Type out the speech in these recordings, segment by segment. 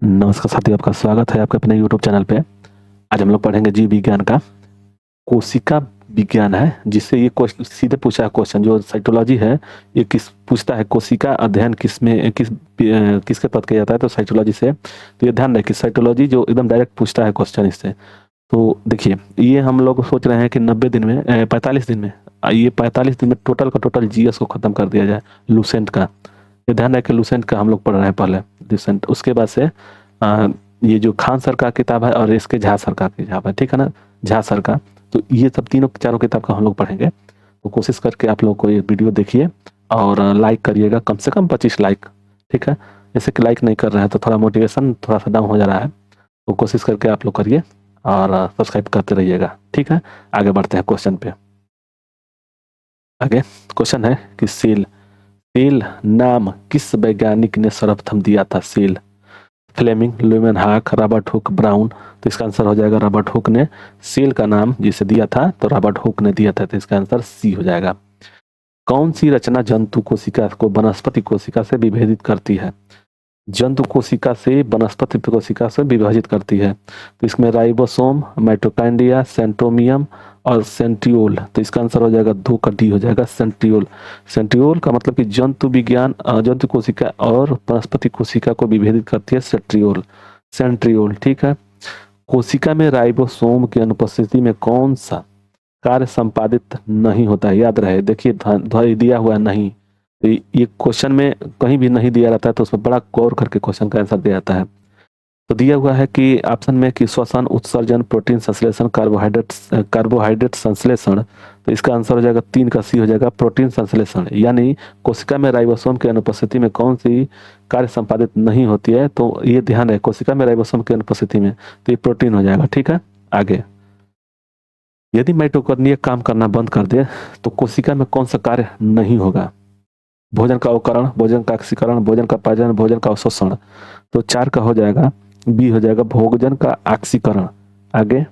नमस्कार साथियों, आपका स्वागत है आपके अपने यूट्यूब चैनल पे। आज हम लोग पढ़ेंगे जीव विज्ञान का कोशिका विज्ञान है, जिससे ये क्वेश्चन सीधे पूछा है। क्वेश्चन जो साइटोलॉजी है, ये किस पूछता है, कोशिका अध्ययन किसके तहत किया जाता है, तो साइटोलॉजी से। तो ये ध्यान रहे कि साइटोलॉजी जो एकदम डायरेक्ट पूछता है क्वेश्चन इससे। तो देखिए, ये हम लोग सोच रहे हैं कि 90 दिन में 45 दिन में, ये 45 दिन में टोटल का टोटल जीएस को खत्म कर दिया जाए, लूसेंट का। ये ध्यान है कि लूसेंट का हम लोग पढ़ रहे हैं पहले, लूसेंट। उसके बाद से ये जो खान सर का किताब है और इसके झा सर का किताब है, ठीक है ना, झा सर का। तो ये सब तीनों चारों किताब का हम लोग पढ़ेंगे। तो कोशिश करके आप लोग को ये वीडियो देखिए और लाइक करिएगा, कम से कम 25 लाइक, ठीक है। जैसे कि लाइक नहीं कर रहे हैं तो थोड़ा मोटिवेशन थोड़ा सा डाउन हो जा रहा है, तो कोशिश करके आप लोग करिए और सब्सक्राइब करते रहिएगा, ठीक है। आगे बढ़ते हैं क्वेश्चन पे। आगे क्वेश्चन है कि सेल सेल नाम किस वैज्ञानिक ने सर्वप्रथम दिया था? Cell, Fleming, Leeuwenhoek, Robert Hooke, Brown. तो इसका आंसर हो जाएगा रॉबर्ट हुक ने सेल का नाम जिसे दिया था, तो रॉबर्ट हुक ने दिया था। तो इसका आंसर सी हो जाएगा। कौन सी रचना जंतु कोशिका को वनस्पति कोशिका से विभेदित करती है? जंतु कोशिका से वनस्पति कोशिका से विभाजित करती है। तो इसमें राइबोसोम, माइटोकॉन्ड्रिया, सेंट्रोमियम और सेंट्रियोल। तो इसका आंसर हो जाएगा 2 का डी हो जाएगा, सेंट्रियोल। सेंट्रियोल का मतलब कि जंतु विज्ञान जंतु कोशिका और वनस्पति कोशिका को विभेदित करती है सेंट्रियोल, सेंट्रियोल, ठीक है। कोशिका में राइबोसोम की अनुपस्थिति में कौन सा कार्य संपादित नहीं होता है? याद रहे, देखिए दिया हुआ नहीं, तो ये क्वेश्चन में कहीं भी नहीं दिया रहता है, तो उसमें बड़ा गौर करके क्वेश्चन का आंसर दिया जाता है। तो दिया हुआ है कि ऑप्शन में कि श्वसन, उत्सर्जन, प्रोटीन संश्लेषण, कार्बोहाइड्रेट संश्लेषण। तो इसका आंसर हो जाएगा 3 का सी हो जाएगा, प्रोटीन संश्लेषण। यानी कोशिका में राइबोसोम की अनुपस्थिति में कौन सी कार्य संपादित नहीं होती है? तो ये ध्यान है, कोशिका में राइबोसोम की अनुपस्थिति में, तो ये प्रोटीन हो जाएगा, ठीक है। आगे, यदि माइटोकॉन्ड्रिया काम करना बंद कर दे तो कोशिका में कौन सा कार्य नहीं होगा? भोजन का अवकरण, भोजन का ऑक्सीकरण, भोजन का पाचन, भोजन का अवशोषण। तो 4 का हो जाएगा बी हो जाएगा, भोजन का ऑक्सीकरण। आगे,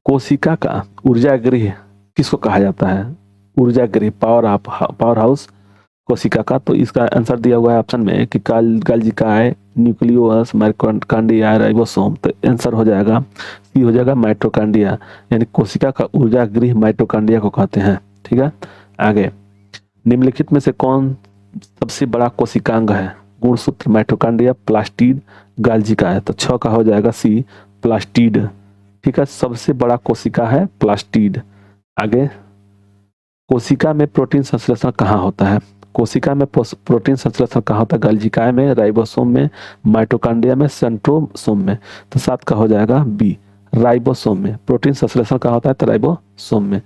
कोशिका का ऊर्जा गृह किसको कहा जाता है? ऊर्जा गृह, पावर हाउस कोशिका का। तो इसका आंसर दिया हुआ है ऑप्शन में कि गाल्जिकाय, न्यूक्लियोलस, माइटोकॉन्ड्रिया, राइबोसोम। तो आंसर हो जाएगा सी हो जाएगा, माइटोकॉन्ड्रिया। यानी कोशिका का ऊर्जा गृह माइटोकॉन्ड्रिया को कहते हैं, ठीक है। आगे, निम्नलिखित में से कौन सबसे बड़ा कोशिकांग है? गुणसूत्र, माइटोकॉन्ड्रिया, प्लास्टिड, गाल्जिका है। तो 6 का हो जाएगा सी, प्लास्टिड, ठीक है। सबसे बड़ा कोशिका है प्लास्टिड। आगे, कोशिका में प्रोटीन संश्लेषण कहाँ होता है? कोशिका में प्रोटीन संश्लेषण कहाँ होता है? गाल्जिकाय में, राइबोसोम में, माइटोकॉन्ड्रिया में, सेंट्रोसोम में। तो 7 का हो जाएगा बी, राइबोसोम में। प्रोटीन संश्लेषण कहाँ होता है? तो राइबोसोम में।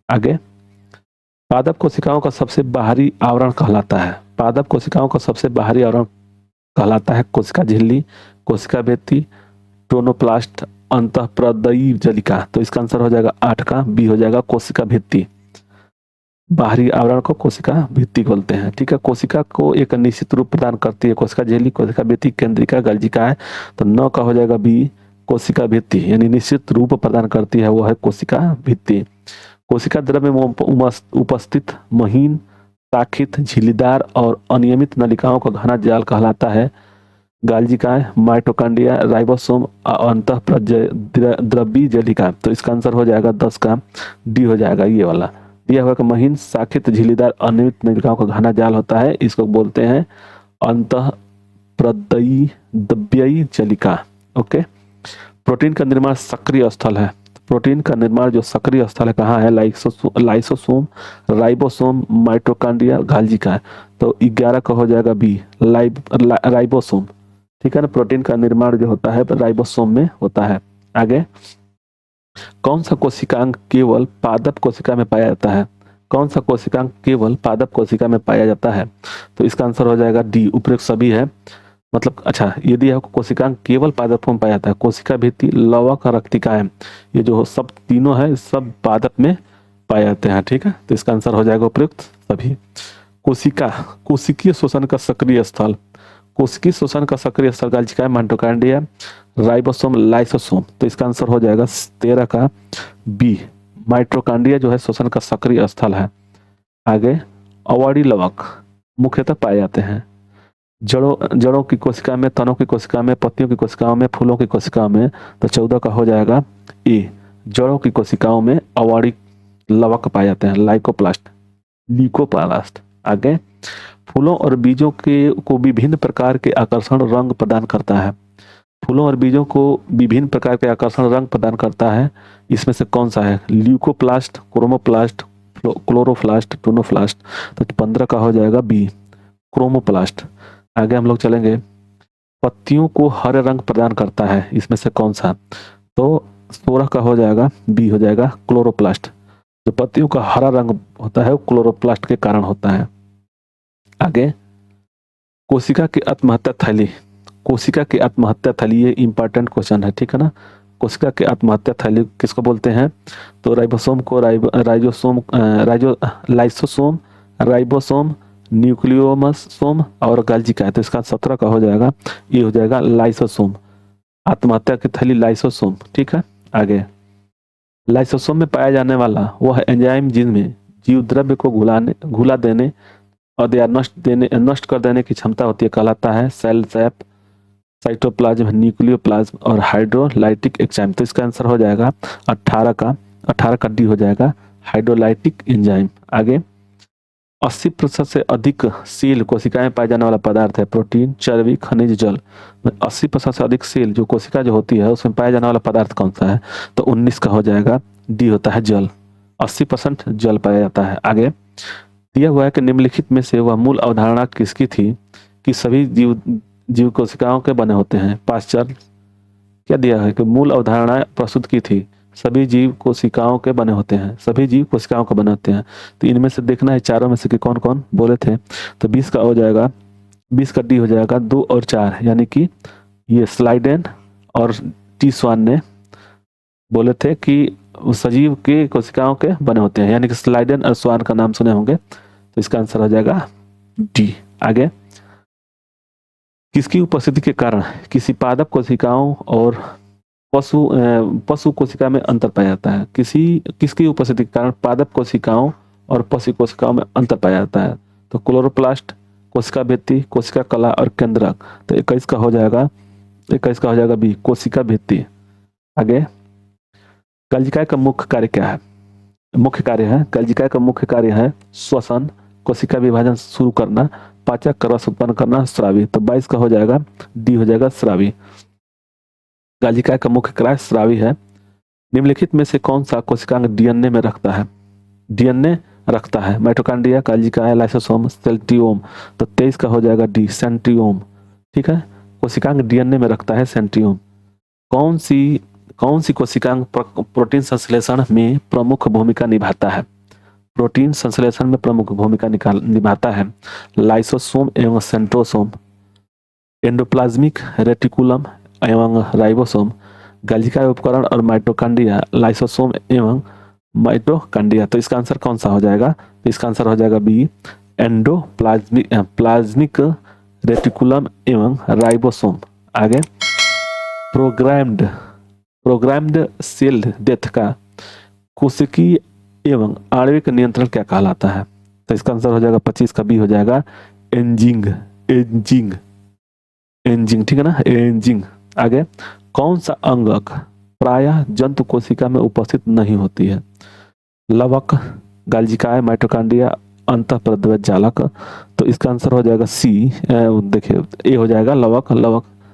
आगे, पादप कोशिकाओं का सबसे बाहरी आवरण कहलाता है? पादप कोशिकाओं का सबसे बाहरी आवरण कहलाता है कोशिका झिल्ली, कोशिका भित्ति, टोनोप्लास्ट, अंतःप्रदयी जलिका। तो इसका आंसर हो जाएगा 8 का बी हो जाएगा, कोशिका भित्ति। बाहरी आवरण को कोशिका भित्ति बोलते हैं, ठीक है। कोशिका को एक निश्चित रूप प्रदान करती है कोशिका झिल्ली, कोशिका भित्ति, केंद्रिका, गाल्जिका है। तो 9 का हो जाएगा बी, कोशिका भित्ति। यानी निश्चित रूप प्रदान करती है वो है कोशिका भित्ति। कोशिका द्रव्य में उपस्थित महीन, शाखित, झिल्लीदार और अनियमित नलिकाओं का घना जाल कहलाता है गाल्जिकाय, माइटोकॉन्ड्रिया, राइबोसोम, अंतःप्रद्रव्यी जलिका। तो इसका आंसर हो जाएगा 10 का डी हो जाएगा, ये वाला दिया हुआ कि महीन, शाखित, झिल्लीदार, अनियमित नलिकाओं का घना जाल होता है, इसको बोलते हैं अंतःप्रद्रव्यी जलिका। ओके। प्रोटीन का निर्माण सक्रिय स्थल है। प्रोटीन का निर्माण जो सक्रिय स्थल है कहाँ है? लाइसोसोम, राइबोसोम, माइटोकॉन्ड्रिया, गाल्जिका है। तो 11 का हो जाएगा बी, राइबोसोम, ठीक है ना। प्रोटीन का निर्माण जो होता है राइबोसोम में होता है। आगे, कौन सा कोशिकांग केवल पादप कोशिका में पाया जाता है? कौन सा कोशिकांग केवल पादप कोशिका में पाया जाता है? तो इसका आंसर हो जाएगा डी, उपयुक्त सभी है। मतलब अच्छा, यदि आपको कोशिकांग केवल पादप में पाया जाता है, कोशिका भित्ति, लवक, रक्तिकाएं, ये जो सब तीनों है सब पादप में पाए जाते हैं, ठीक है। तो इसका आंसर हो जाएगा उपयुक्त सभी। कोशिकीय शोषण का सक्रिय स्थल, कोशिकीय शोषण का सक्रिय स्थल गाल्जिका, माइटोकॉन्ड्रिया, राइबोसोम, लाइसोसोम। तो इसका आंसर हो जाएगा 13 का बी, माइटोकॉन्ड्रिया जो है शोषण का सक्रिय स्थल है। आगे, अवाडी लवक मुख्यतः पाए जाते हैं। जड़ों की कोशिका में, तनों की कोशिका में, पत्तियों की कोशिकाओं में, फूलों की कोशिकाओं में। तो 14 का हो जाएगा ए। जड़ों की कोशिकाओं में अवार्डिक लवक पाए जाते हैं, लाइकोप्लास्ट, ल्यूकोप्लास्ट। आगे, फूलों और बीजों के को विभिन्न प्रकार के आकर्षण रंग प्रदान करता है। फूलों और बीजों को विभिन्न प्रकार के आकर्षण रंग प्रदान करता है। इसमें से कौन सा है? Leucoplast, chromoplast, chloroplast, tonoplast. तो 15 का हो जाएगा बी, क्रोमोप्लास्ट। आगे हम लोग चलेंगे, पत्तियों को हरे रंग प्रदान करता है, इसमें से कौन सा? तो 16 का हो जाएगा बी, हो जाएगा क्लोरोप्लास्ट। जो पत्तियों का हरा रंग होता है वो क्लोरोप्लास्ट के कारण होता है। आगे, कोशिका की आत्महत्या थैली, कोशिका की आत्महत्या थैली, ये इंपॉर्टेंट क्वेश्चन है, ठीक है ना। कोशिका की आत्महत्या थैली किसको बोलते हैं? तो राइबोसोम को लाइसोसोम, राइबोसोम, न्यूक्लियोमसोम और गाल्जिका। तो इसका 17 का हो जाएगा, ये हो जाएगा लाइसोसोम। आत्महत्या की थैली लाइसोसोम, ठीक है। आगे, लाइसोसोम में पाया जाने वाला वह एंजाइम जिनमें जीव द्रव्य को घुला देने और नष्ट कर देने की क्षमता होती है, कहलाता है सेल सैप, साइटोप्लाज्म, न्यूक्लियोप्लाज्म और हाइड्रोलाइटिक एंजाइम। तो इसका आंसर हो जाएगा 18 का डी हो जाएगा, हाइड्रोलाइटिक एंजाइम। आगे, 80% से अधिक सेल कोशिकाएं पाए जाने वाला पदार्थ है, प्रोटीन, चर्बी, खनिज, जल। 80% से अधिक सेल जो कोशिका जो होती है उसमें पाया जाने वाला पदार्थ कौन सा है? तो 19 का हो जाएगा डी, होता है जल। 80% जल पाया जाता है। आगे, दिया हुआ है कि निम्नलिखित में से वह मूल अवधारणा किसकी थी कि सभी जीव कोशिकाओं के बने होते हैं? पाश्चर क्या दिया है कि मूल अवधारणा प्रस्तुत की थी, सभी जीव कोशिकाओं के बने होते हैं, सभी जीव कोशिकाओं के बने होते हैं। तो इनमें से देखना है चारों में से कि कौन कौन बोले थे। तो 20 का हो जाएगा, 20 का डी हो जाएगा 2 और 4, यानी कि ये स्लाइडेन और टी स्वान ने बोले थे कि सजीव के कोशिकाओं के बने होते हैं, यानी कि स्लाइडेन और स्वान का नाम सुने होंगे। तो इसका आंसर हो जाएगा डी। आगे, किसकी उपस्थिति के कारण किसी पादप कोशिकाओं और पशु कोशिका में अंतर पाया जाता है? किसकी उपस्थिति के कारण पादप कोशिकाओं और पशु कोशिकाओं में अंतर पाया जाता है? तो क्लोरोप्लास्ट, कोशिका भित्ति, कोशिका कला और केंद्रक। तो 21 का हो जाएगा बी, कोशिका भित्ति। आगे, कल्जिका का मुख्य कार्य क्या है? कल्जिका का मुख्य कार्य है श्वसन, कोशिका विभाजन शुरू करना, पाचक, रस उत्पन्न करना, स्रावी। तो 22 का हो जाएगा डी, हो जाएगा स्रावी। कल्जिका का मुख्य कार्य स्रावी है। निम्नलिखित में से कौन सा कोशिकांग डीएनए में रखता है? डीएनए रखता है माइटोकॉन्ड्रिया, कल्जिका, लाइसोसोम, सेंट्रियोम। तो 23 का हो जाएगा डी, सेंट्रियोम। ठीक है, कोशिकांग डीएनए में रखता है सेंट्रियोम। कौन सी कोशिकांग प्रोटीन संश्लेषण में प्रमुख भूमिका निभाता है? प्रोटीन संश्लेषण में प्रमुख भूमिका निभाता है लाइसोसोम एवं सेंट्रोसोम, एंडोप्लाज्मिक रेटिकुलम एवं राइबोसोम, गल्जिका उपकरण और माइटोकॉन्ड्रिया, लाइसोसोम एवं माइटोकॉन्ड्रिया। तो इसका आंसर कौन सा हो जाएगा? तो इसका आंसर हो जाएगा बी, प्लाज्मिक रेटिकुलम एवं राइबोसोम। आगे, प्रोग्राम्ड सेल डेथ का कोशिकीय एवं आणविक नियंत्रण क्या कहलाता है? तो इसका आंसर हो जाएगा 25 का बी, हो जाएगा एंजिंग। ठीक है ना, एंजिंग। आगे, कौन सा अंगक प्रायः जंतु कोशिका में उपस्थित नहीं होती है? लवक, गाल्जिकाय, माइटोकॉन्ड्रिया, अंतःप्रद्रव्य जालक। तो इसका आंसर हो जाएगा सी, देखिए ए हो जाएगा लवक।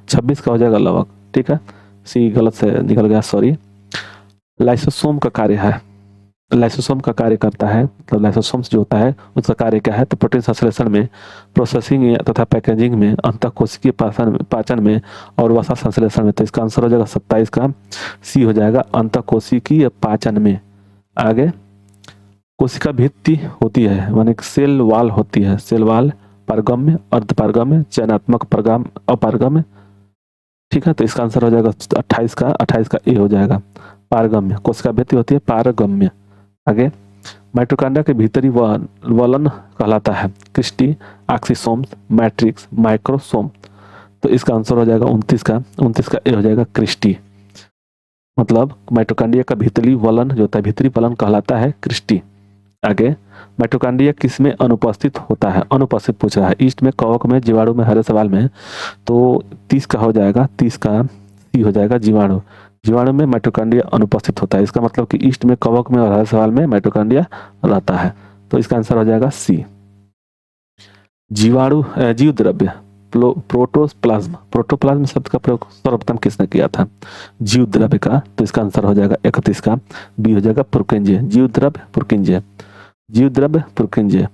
26 का हो जाएगा लवक। ठीक है, सी गलत से निकल गया, सॉरी। लाइसोसोम का कार्य है, लाइसोसोम का कार्य करता है, तो लाइसोसोम्स जो होता है उसका कार्य क्या है? तो प्रोटीन संश्लेषण में, प्रोसेसिंग तथा पैकेजिंग में, अंतःकोशिकीय पाचन में और वसा संश्लेषण में। तो इसका आंसर हो जाएगा 27 का सी, हो जाएगा अंतःकोशिकीय पाचन में। आगे, कोशिका भित्ति होती है, माने सेल वाल होती है, सेल वाल पारगम्य, अर्धपारगम्य, चयनात्मक, अपारगम्य। ठीक है, तो इसका आंसर हो जाएगा 28 का ए हो जाएगा, पारगम्य। कोशिका भित्ति होती है पारगम्य। आगे, माइटोकॉन्ड्रिया के भीतरी वलन कहलाता है क्रिस्टी, ऑक्सीसोम, मैट्रिक्स, माइक्रोसोम। तो इसका आंसर हो जाएगा 29 का ए हो जाएगा क्रिस्टी। मतलब माइटोकॉन्ड्रिया का भीतरी वलन जो होता है, भीतरी वलन कहलाता है क्रिस्टी। आगे माइटोकॉन्ड्रिया किस में अनुपस्थित होता है? अनुपस्थित पूछ रहा है। ईस्ट में, कवक में, जीवाणु में, हरे सवाल में। तो 30 का हो जाएगा, 30 का सी हो जाएगा जीवाणु। जीवाणु में माइटोकॉन्ड्रिया अनुपस्थित होता है। इसका मतलब कि ईस्ट में, कवक में और हरे सवाल में माइटोकॉन्ड्रिया रहता है। तो इसका आंसर हो जाएगा सी। जीवाणु जीव द्रव्य प्रोटोप्लाज्म। प्रोटोप्लाज्म शब्द का प्रयोग सर्वप्रथम किसने किया था? जीव द्रव्य का। तो इसका आंसर हो जाएगा 31 का बी हो जाएगा पुरकिंजे। जीव द्रव्य पुरकिंजे। जीव द्रव्य पुरकिंजे।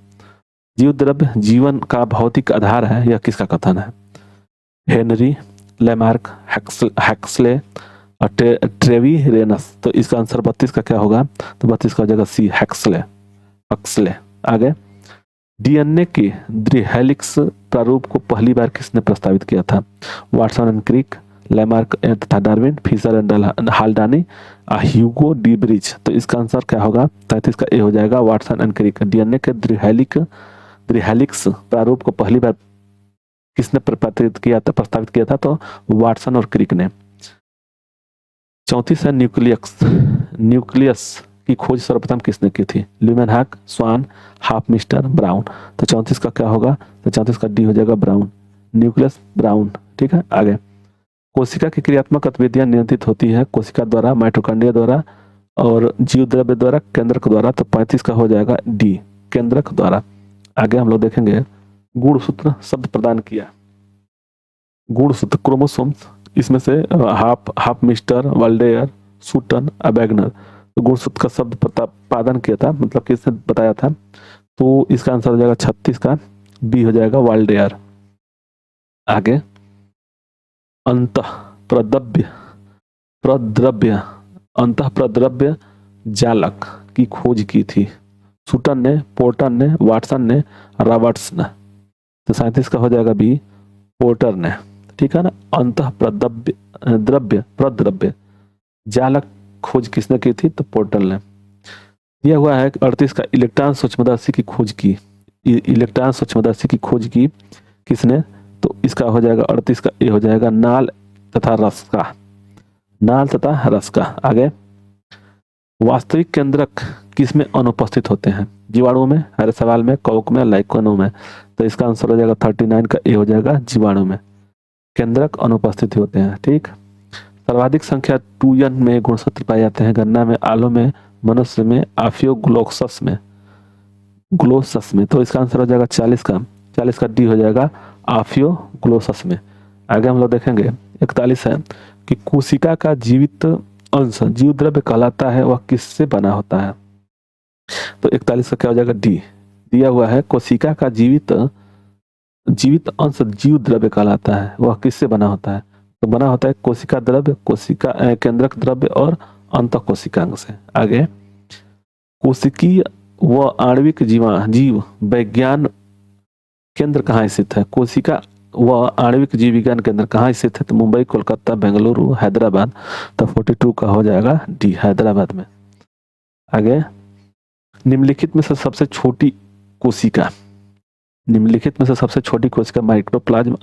जीव द्रव्य जीवन का भौतिक आधार है, यह किसका कथन है? हेनरी लेमार्क, हैक्सले और ट्रेविरेनस। तो इसका आंसर 32 का क्या होगा? तो 32 का हो जाएगा सी, हैक्सले। आगे डीएनए के द्विहेलिक्स प्रारूप को पहली बार किसने प्रस्तावित किया था? वाटसन एंड क्रिक, लेमार्क तथा Darwin, Fisher and Haldane, Hugo de Vries. तो इसका आंसर क्या होगा? 33 का ए हो जाएगा, वाटसन एंड क्रिक। डीएनए के द्विहेलिक्स प्रारूप को पहली बार किसने प्रस्तावित किया था? तो वाटसन और क्रिक ने। 34 है न्यूक्लियस की खोज सर्वप्रथम किसने की थी? ल्यूमेनहॉक, स्वान, हॉफमिस्टर, ब्राउन। तो 34 का क्या होगा? तो 34 का डी हो जाएगा ब्राउन, न्यूक्लियस ब्राउन। ठीक है। आगे कोशिका की क्रियात्मक गतिविधियां नियंत्रित होती है कोशिका द्वारा, माइटोकॉन्ड्रिया द्वारा और जीव द्रव्य द्वारा, केंद्रक द्वारा। तो 35 का हो जाएगा डी, केंद्रक द्वारा। आगे हम लोग देखेंगे गुणसूत्र शब्द प्रदान किया। गुणसूत्र क्रोमोसोम्स, इसमें से हॉफमिस्टर, वाल्डेयर, सूटन, अबैगनर। तो गुणसूत्र का शब्द उत्पादन किया था, मतलब किसने बताया था? तो इसका आंसर हो जाएगा 36 का बी हो जाएगा, वाल्डेयर। आगे अंतःप्रद्रव्य जालक की खोज की थी। सूटन ने, पोर्टर ने, वाटसन ने, रॉबर्ट्स ने। तो 37 का हो जाएगा बी, पोर्टर ने। ठीक है ना। प्रद्रव्य जालक खोज किसने की थी? तो पोर्टर ने। दिया हुआ है 38 का इलेक्ट्रॉन सूक्ष्मदर्शी की खोज की। इलेक्ट्रॉन सूक्ष्मदर्शी की खोज की किसने? तो इसका हो जाएगा 38 का ए हो जाएगा, नाल तथा रस का। आगे वास्तविक केंद्रक किसमें अनुपस्थित होते हैं? जीवाणु में, हरे सवाल में, कवक में, लाइकोनों में। तो इसका आंसर हो जाएगा 39 का ए हो जाएगा, जीवाणु में केंद्रक अनुपस्थित होते हैं। ठीक। सर्वाधिक संख्या 2n में गुणसूत्र पाए जाते हैं। गन्ना में, आलू में, मनुष्य में, आफियोग्लोसस में। तो इसका आंसर हो जाएगा 40 का डी हो जाएगा, आफियोग्लोसस में। आगे हम लोग देखेंगे 41 है कि कोशिका का जीवित अंश जीव द्रव्य कहलाता है, वह किससे बना होता है? तो 41 का क्या हो जाएगा? डी। दिया हुआ है कोशिका का जीवित अंश जीव द्रव्य कहलाता है, वह किससे बना होता है? तो बना होता है कोशिका द्रव्य, कोशिका केंद्रक द्रव्य और अंतःकोशिकांग से। आगे कोशिकीय व आणविक जीव विज्ञान केंद्र कहाँ स्थित है? कोशिका व आणविक जीव विज्ञान केंद्र कहाँ स्थित है? तो मुंबई, कोलकाता, बेंगलुरु, हैदराबाद। तो 42 का हो जाएगा डी, हैदराबाद में। आगे निम्नलिखित में से सबसे छोटी कोशिका माइक्रोप्लाज्म,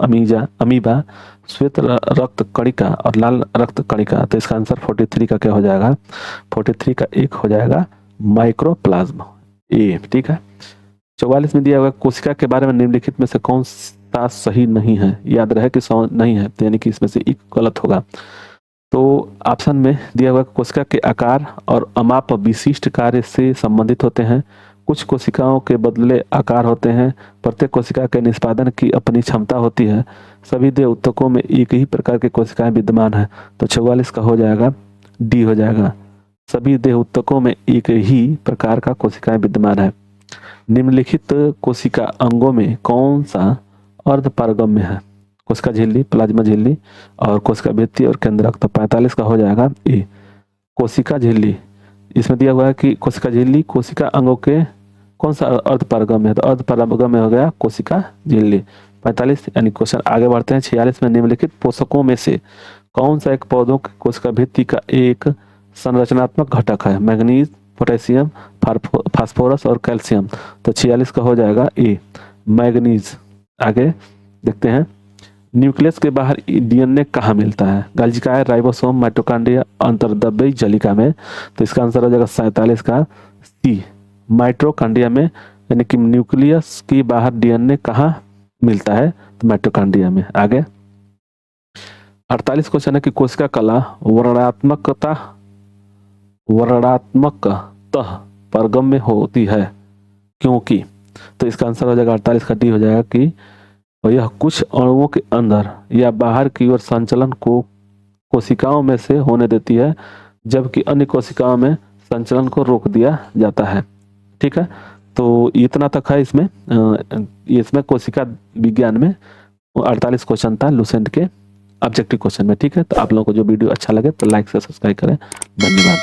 अमीबा, श्वेत रक्त कणिका और लाल रक्त कणिका। तो इसका आंसर 43 का क्या हो जाएगा? 43 का एक हो जाएगा, माइक्रोप्लाज्म ए। ठीक है। 44 में दिया हुआ कोशिका के बारे में निम्नलिखित में से कौन सा सही नहीं है? याद रहे कि नहीं है, तो यानी कि इसमें से एक गलत होगा। तो ऑप्शन में दिया हुआ कोशिका के आकार और अमाप विशिष्ट कार्य से संबंधित होते हैं। कुछ कोशिकाओं के बदले आकार होते हैं। प्रत्येक कोशिका के निष्पादन की अपनी क्षमता होती है। सभी देह ऊतकों में एक ही प्रकार की कोशिकाएं विद्यमान है। तो 44 का हो जाएगा डी हो जाएगा, सभी देह ऊतकों में एक ही प्रकार का कोशिकाएं विद्यमान है। निम्नलिखित कोशिका अंगों में कौन सा अर्धपारगम्य है? कोशिका झिल्ली, प्लाज्मा झिल्ली और कोशिका भित्ति और केंद्रक। तो 45 का हो जाएगा ए, कोशिका झिल्ली। इसमें दिया हुआ है कि कोशिका झिल्ली कोशिका अंगों के कौन सा अर्धपारगम्य है? तो अर्धपारगम्य हो गया कोशिका झिल्ली। 45 यानी क्वेश्चन आगे बढ़ते हैं। 46 में निम्नलिखित पोषकों में से कौन सा एक पौधों की कोशिका भित्ति का एक संरचनात्मक घटक है? मैग्नीज, पोटेशियम, फास्फोरस और कैल्शियम। तो 46 का हो जाएगा ए, मैग्नीज। आगे देखते हैं न्यूक्लियस के बाहर डीएनए कहाँ मिलता है? गाल्जिकाय, राइबोसोम, माइटोकॉन्ड्रिया, अंतर्द्रव्यी जलिका में। तो इसका आंसर हो जाएगा 47 का सी, माइटोकॉन्ड्रिया में, यानी कि न्यूक्लियस की बाहर डीएनए कहाँ मिलता है, तो माइटोकॉन्ड्रिया में। आगे 48 क्वेश्चन है कि कोशिका कला वर्णात्मकतः परगम में होती है क्योंकि, तो इसका आंसर हो जाएगा 48 का डी हो जाएगा कि यह कुछ अणुओं के अंदर या बाहर की ओर संचलन को कोशिकाओं में से होने देती है, जबकि अन्य कोशिकाओं में संचलन को रोक दिया जाता है। ठीक है, तो इतना तक है इसमें। इसमें कोशिका विज्ञान में 48 क्वेश्चन था लुसेंट के ऑब्जेक्टिव क्वेश्चन में। ठीक है, तो आप लोगों को जो वीडियो अच्छा लगे तो लाइक से सब्सक्राइब करें। धन्यवाद।